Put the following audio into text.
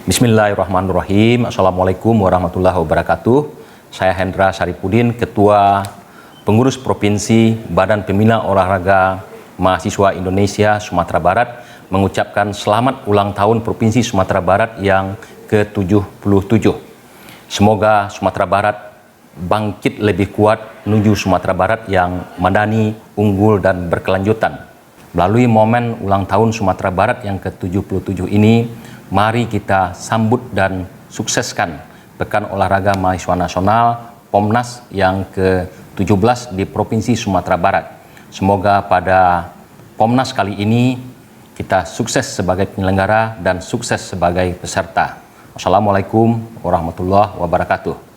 Bismillahirrahmanirrahim. Assalamualaikum warahmatullahi wabarakatuh. Saya Hendra Saripudin, Ketua Pengurus Provinsi Badan Pembina Olahraga Mahasiswa Indonesia Sumatera Barat, mengucapkan selamat ulang tahun Provinsi Sumatera Barat yang ke-77. Semoga Sumatera Barat bangkit lebih kuat menuju Sumatera Barat yang madani, unggul, dan berkelanjutan. Melalui momen ulang tahun Sumatera Barat yang ke-77 ini, mari kita sambut dan sukseskan Pekan Olahraga Mahasiswa Nasional POMNAS yang ke-17 di Provinsi Sumatera Barat. Semoga pada POMNAS kali ini kita sukses sebagai penyelenggara dan sukses sebagai peserta. Wassalamualaikum warahmatullahi wabarakatuh.